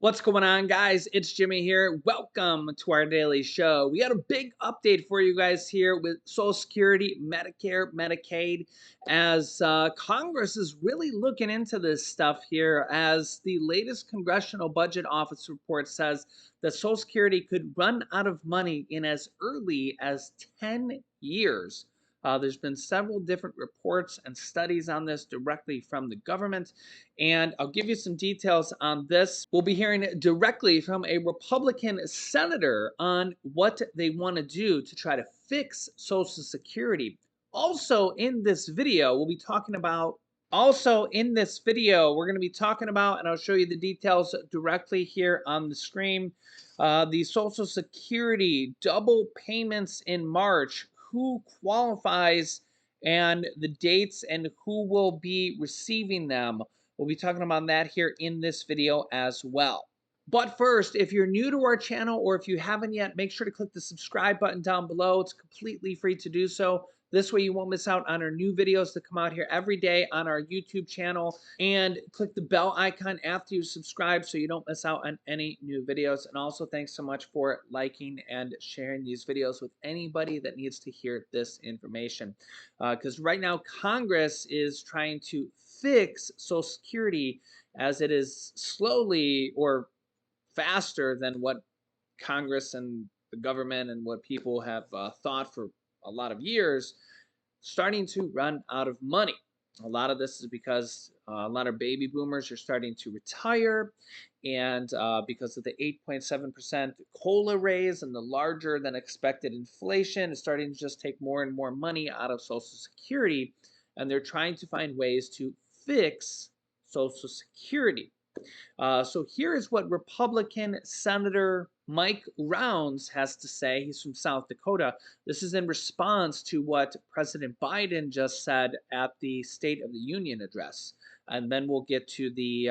What's going on, guys? It's Jimmy here. Welcome to our daily show. We got a big update for you guys here with Social Security, Medicare, Medicaid, as Congress is really looking into this stuff here, as the latest Congressional Budget Office report says that Social Security could run out of money in as early as 10 years. There's been several different reports and studies on this directly from the government, and I'll give you some details on this. We'll be hearing directly from a Republican senator on what they want to do to try to fix Social Security. Also, in this video, we'll be talking about we're going to be talking about, and I'll show you the details directly here on the screen, the Social Security double payments in March, who qualifies, and the dates, and who will be receiving them. We'll be talking about that here in this video as well. But first, if you're new to our channel or if you haven't yet, make sure to click the subscribe button down below. It's completely free to do so. This way you won't miss out on our new videos that come out here every day on our YouTube channel. And click the bell icon after you subscribe so you don't miss out on any new videos. And also, thanks so much for liking and sharing these videos with anybody that needs to hear this information. Because right now, Congress is trying to fix Social Security, as it is slowly, or faster than what Congress and the government and what people have thought for a lot of years, starting to run out of money. A lot of this is because a lot of baby boomers are starting to retire, and because of the 8.7% COLA raise and the larger than expected inflation, is starting to just take more and more money out of Social Security, and they're trying to find ways to fix Social Security. So here is what Republican Senator Mike Rounds has to say. He's from South Dakota. This is in response to what President Biden just said at the State of the Union address. And then we'll get to the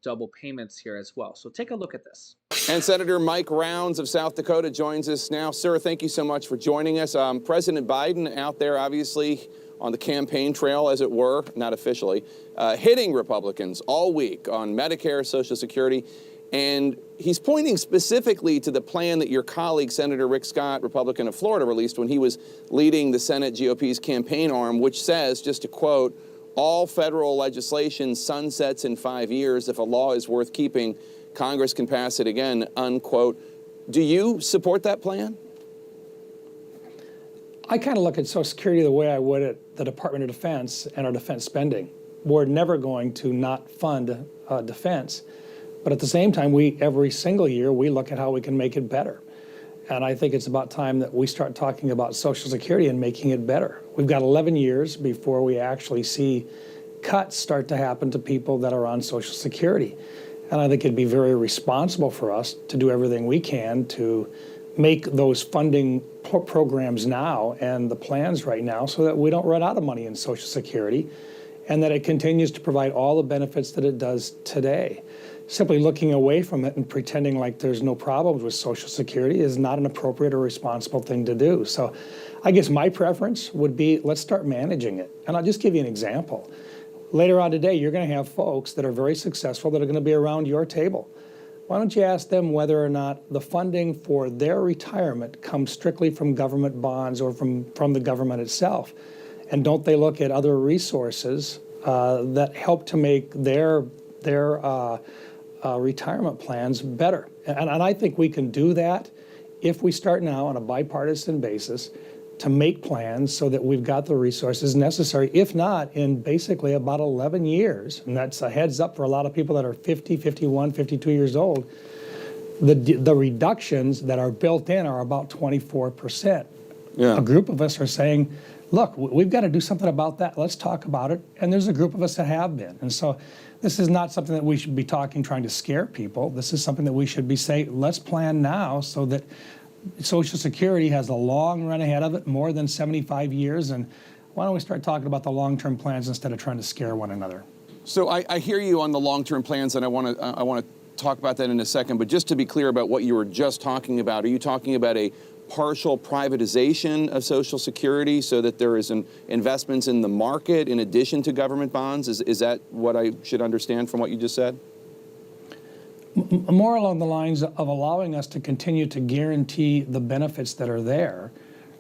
double payments here as well. So take a look at this. And Senator Mike Rounds of South Dakota joins us now. Sir, thank you so much for joining us. President Biden out there, obviously, on the campaign trail, as it were, not officially, hitting Republicans all week on Medicare, Social Security. And he's pointing specifically to the plan that your colleague, Senator Rick Scott, Republican of Florida, released when he was leading the Senate GOP's campaign arm, which says, just to quote, all federal legislation sunsets in 5 years. If a law is worth keeping, Congress can pass it again, unquote. Do you support that plan? I kind of look at Social Security the way I would at the Department of Defense and our defense spending. We're never going to not fund defense, but at the same time, every single year, we look at how we can make it better. And I think it's about time that we start talking about Social Security and making it better. We've got 11 years before we actually see cuts start to happen to people that are on Social Security. And I think it'd be very responsible for us to do everything we can to make those funding programs now and the plans right now so that we don't run out of money in Social Security and that it continues to provide all the benefits that it does today. Simply looking away from it and pretending like there's no problems with Social Security is not an appropriate or responsible thing to do. So I guess my preference would be, let's start managing it. And I'll just give you an example. Later on today, you're going to have folks that are very successful that are going to be around your table. Why don't you ask them whether or not the funding for their retirement comes strictly from government bonds or from the government itself? And don't they look at other resources that help to make their retirement plans better? And I think we can do that if we start now on a bipartisan basis to make plans so that we've got the resources necessary, if not in basically about 11 years. And that's a heads up for a lot of people that are 50, 51, 52 years old. The reductions that are built in are about 24%. Yeah. A group of us are saying, look, we've got to do something about that. Let's talk about it. And there's a group of us that have been. And so this is not something that we should be trying to scare people. This is something that we should be saying, let's plan now so that Social Security has a long run ahead of it, more than 75 years. And why don't we start talking about the long-term plans instead of trying to scare one another? So I hear you on the long-term plans, and I want to talk about that in a second. But just to be clear about what you were just talking about, are you talking about a partial privatization of Social Security so that there is investments in the market in addition to government bonds? Is that what I should understand from what you just said? More along the lines of allowing us to continue to guarantee the benefits that are there,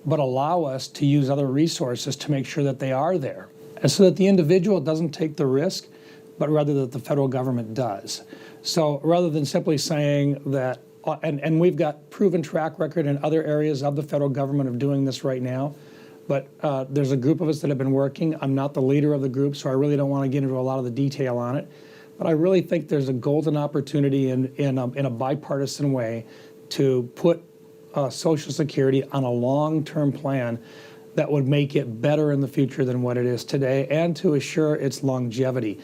but allow us to use other resources to make sure that they are there. And so that the individual doesn't take the risk, but rather that the federal government does. So rather than simply saying that, and we've got proven track record in other areas of the federal government of doing this right now, but there's a group of us that have been working. I'm not the leader of the group, so I really don't want to get into a lot of the detail on it. But I really think there's a golden opportunity in a bipartisan way to put Social Security on a long-term plan that would make it better in the future than what it is today, and to assure its longevity.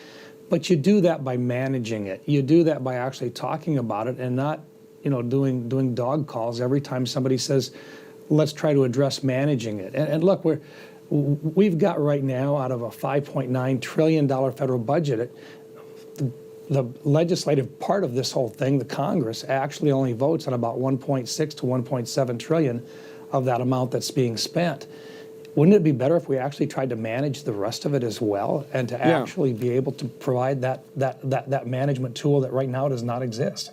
But you do that by managing it. You do that by actually talking about it and not, doing dog calls every time somebody says, let's try to address managing it. And look, we've got right now, out of a $5.9 trillion federal budget, the legislative part of this whole thing, the Congress, actually only votes on about 1.6 to 1.7 trillion of that amount that's being spent. Wouldn't it be better if we actually tried to manage the rest of it as well, and to actually be able to provide that management tool that right now does not exist?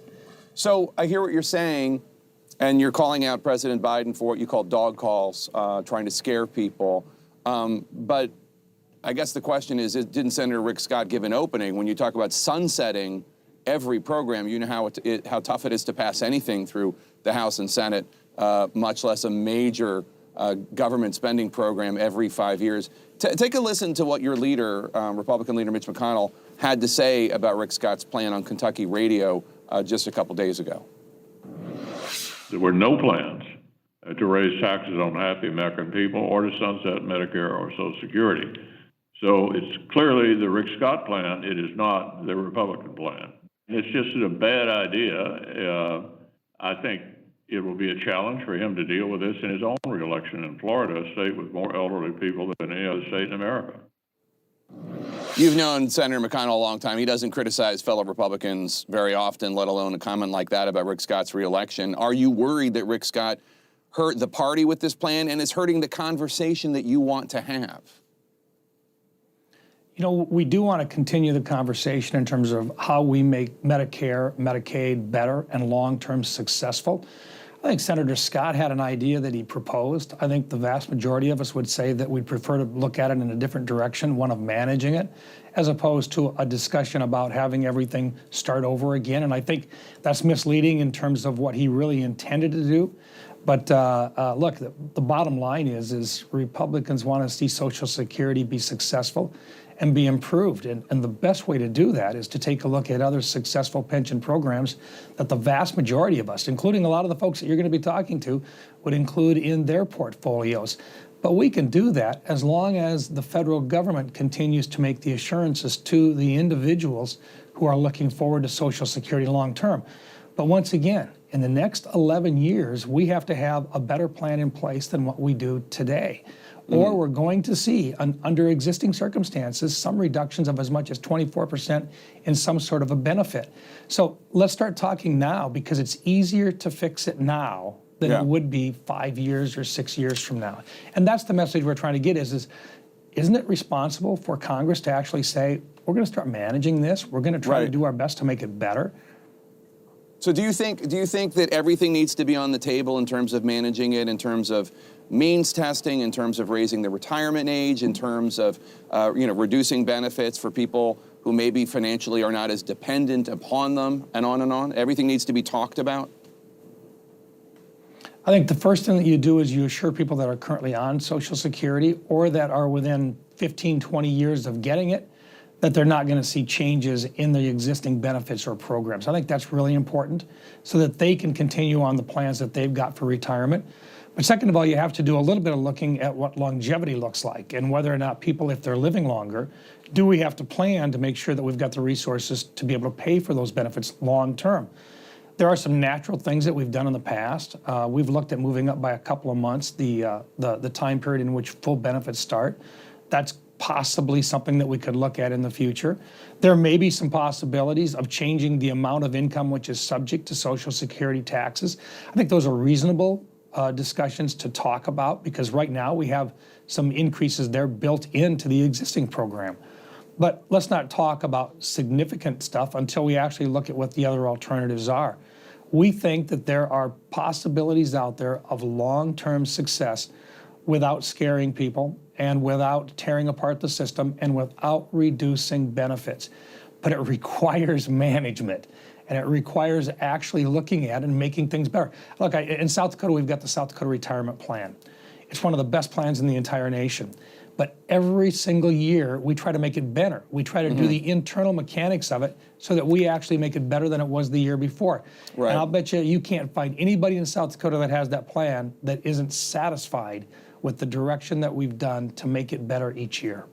So I hear what you're saying, and you're calling out President Biden for what you call dog calls, trying to scare people. But I guess the question is, didn't Senator Rick Scott give an opening when you talk about sunsetting every program? You know how tough it is to pass anything through the House and Senate, much less a major government spending program every 5 years. Take a listen to what your leader, Republican leader Mitch McConnell, had to say about Rick Scott's plan on Kentucky radio just a couple days ago. There were no plans to raise taxes on half the American people or to sunset Medicare or Social Security. So it's clearly the Rick Scott plan. It is not the Republican plan. It's just a bad idea. I think it will be a challenge for him to deal with this in his own reelection in Florida, a state with more elderly people than any other state in America. You've known Senator McConnell a long time. He doesn't criticize fellow Republicans very often, let alone a comment like that about Rick Scott's reelection. Are you worried that Rick Scott hurt the party with this plan and is hurting the conversation that you want to have? We do want to continue the conversation in terms of how we make Medicare, Medicaid better and long-term successful. I think Senator Scott had an idea that he proposed. I think the vast majority of us would say that we'd prefer to look at it in a different direction, one of managing it, as opposed to a discussion about having everything start over again. And I think that's misleading in terms of what he really intended to do. But look, the bottom line is Republicans want to see Social Security be successful and be improved. And the best way to do that is to take a look at other successful pension programs that the vast majority of us, including a lot of the folks that you're going to be talking to, would include in their portfolios. But we can do that as long as the federal government continues to make the assurances to the individuals who are looking forward to Social Security long term. But once again, in the next 11 years, we have to have a better plan in place than what we do today. Or we're going to see, under existing circumstances, some reductions of as much as 24% in some sort of a benefit. So let's start talking now, because it's easier to fix it now than it would be 5 years or 6 years from now. And that's the message we're trying to get is isn't it responsible for Congress to actually say, we're going to start managing this, we're going to try to do our best to make it better? So do you think that everything needs to be on the table in terms of managing it, in terms of means testing, in terms of raising the retirement age, in terms of reducing benefits for people who maybe financially are not as dependent upon them, and on and on? Everything needs to be talked about? I think the first thing that you do is you assure people that are currently on Social Security or that are within 15, 20 years of getting it, that they're not going to see changes in the existing benefits or programs. I think that's really important so that they can continue on the plans that they've got for retirement. But second of all, you have to do a little bit of looking at what longevity looks like and whether or not people, if they're living longer, do we have to plan to make sure that we've got the resources to be able to pay for those benefits long term. There are some natural things that we've done in the past. We've looked at moving up by a couple of months the time period in which full benefits start. That's possibly something that we could look at in the future. There may be some possibilities of changing the amount of income which is subject to Social Security taxes. I think those are reasonable discussions to talk about, because right now we have some increases there built into the existing program. But let's not talk about significant stuff until we actually look at what the other alternatives are. We think that there are possibilities out there of long-term success without scaring people and without tearing apart the system and without reducing benefits. But it requires management, and it requires actually looking at and making things better. Look, in South Dakota, we've got the South Dakota Retirement Plan. It's one of the best plans in the entire nation. But every single year, we try to make it better. We try to do the internal mechanics of it so that we actually make it better than it was the year before. Right. And I'll bet you can't find anybody in South Dakota that has that plan that isn't satisfied with the direction that we've done to make it better each year.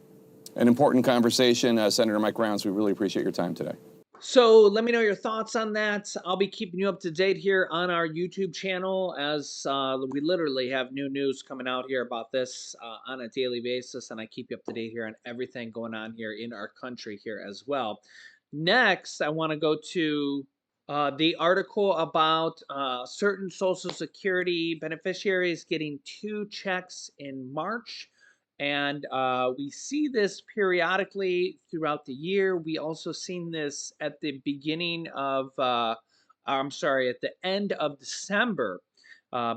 An important conversation. Senator Mike Rounds, we really appreciate your time today. So let me know your thoughts on that. I'll be keeping you up to date here on our YouTube channel as we literally have new news coming out here about this on a daily basis, and I keep you up to date here on everything going on here in our country here as well. Next, I want to go to the article about certain Social Security beneficiaries getting 2 checks in March. And we see this periodically throughout the year. We also seen this at the beginning of, I'm sorry, at the end of December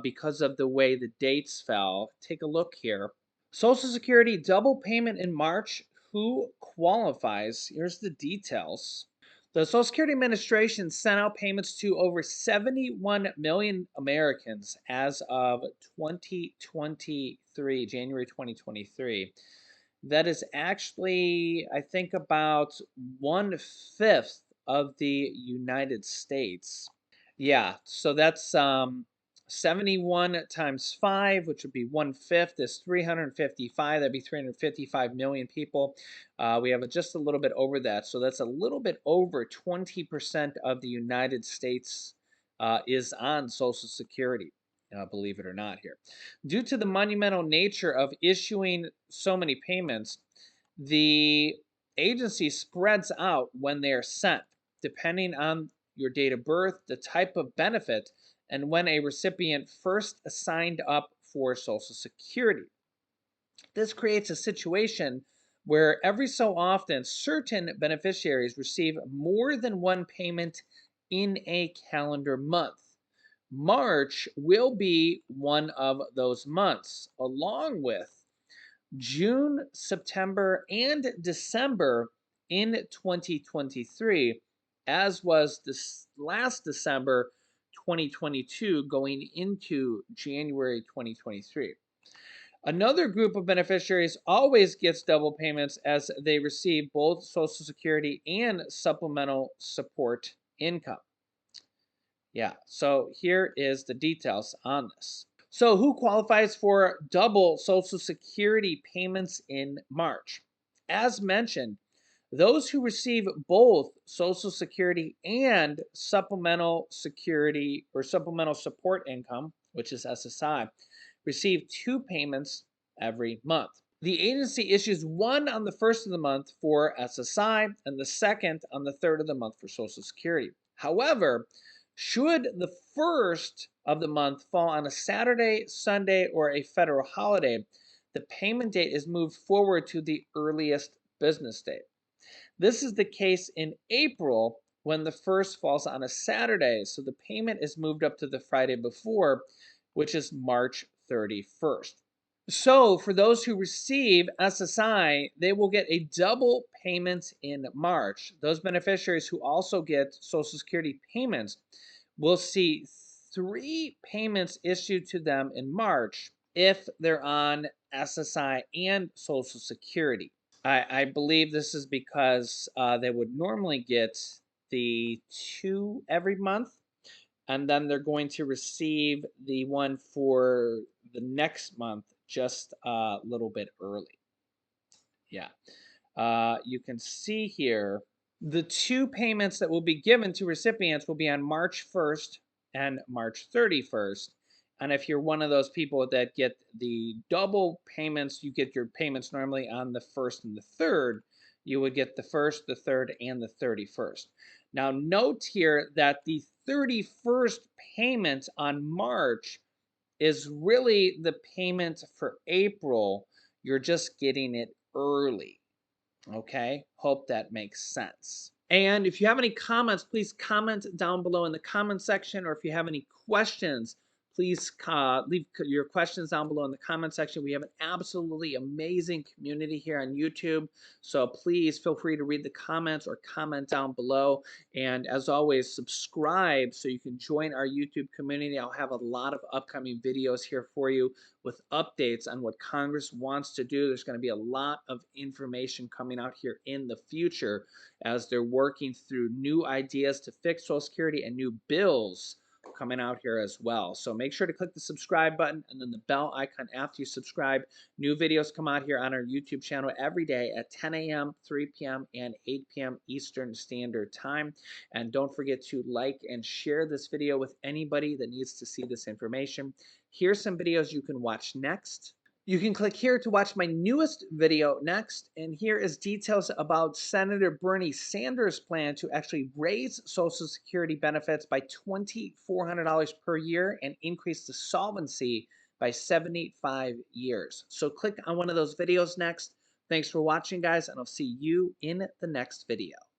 because of the way the dates fell. Take a look here. Social Security double payment in March. Who qualifies? Here's the details. The Social Security Administration sent out payments to over 71 million Americans as of 2023, January 2023. That is actually, I think, about 1/5 of the United States. Yeah, so that's 71 times 5, which would be 1/5, is 355. That'd be 355 million people. We have just a little bit over that. So that's a little bit over 20% of the United States is on Social Security, believe it or not here. Due to the monumental nature of issuing so many payments, the agency spreads out when they are sent, depending on your date of birth, the type of benefit, and when a recipient first signed up for Social Security. This creates a situation where every so often certain beneficiaries receive more than one payment in a calendar month. March will be one of those months, along with June, September, and December in 2023, as was this last December 2022 going into January 2023. Another group of beneficiaries always gets double payments as they receive both Social Security and supplemental support income. Yeah, so here is the details on this. So who qualifies for double Social Security payments in March? As mentioned, those who receive both Social Security and supplemental security or supplemental support income, which is SSI, receive 2 payments every month. The agency issues one on the first of the month for SSI and the second on the third of the month for Social Security. However, should the first of the month fall on a Saturday, Sunday, or a federal holiday, the payment date is moved forward to the earliest business date. This is the case in April when the first falls on a Saturday, so the payment is moved up to the Friday before, which is March 31st. So for those who receive SSI, they will get a double payment in March. Those beneficiaries who also get Social Security payments will see 3 payments issued to them in March if they're on SSI and Social Security. I believe this is because they would normally get the 2 every month, and then they're going to receive the one for the next month just a little bit early. Yeah. You can see here the 2 payments that will be given to recipients will be on March 1st and March 31st. And if you're one of those people that get the double payments, you get your payments normally on the 1st and the 3rd, you would get the 1st, the 3rd, and the 31st. Now note here that the 31st payment on March is really the payment for April. You're just getting it early. Okay, hope that makes sense. And if you have any comments, please comment down below in the comment section, or if you have any questions, please leave your questions down below in the comment section. We have an absolutely amazing community here on YouTube, so please feel free to read the comments or comment down below. And as always, subscribe so you can join our YouTube community. I'll have a lot of upcoming videos here for you with updates on what Congress wants to do. There's going to be a lot of information coming out here in the future as they're working through new ideas to fix Social Security and new bills coming out here as well. So make sure to click the subscribe button and then the bell icon after you subscribe. New videos come out here on our YouTube channel every day at 10 a.m., 3 p.m., and 8 p.m. Eastern Standard Time. And don't forget to like and share this video with anybody that needs to see this information. Here's some videos you can watch next. You can click here to watch my newest video next, and here is details about Senator Bernie Sanders' plan to actually raise Social Security benefits by $2,400 per year and increase the solvency by 75 years. So click on one of those videos next. Thanks for watching, guys, and I'll see you in the next video.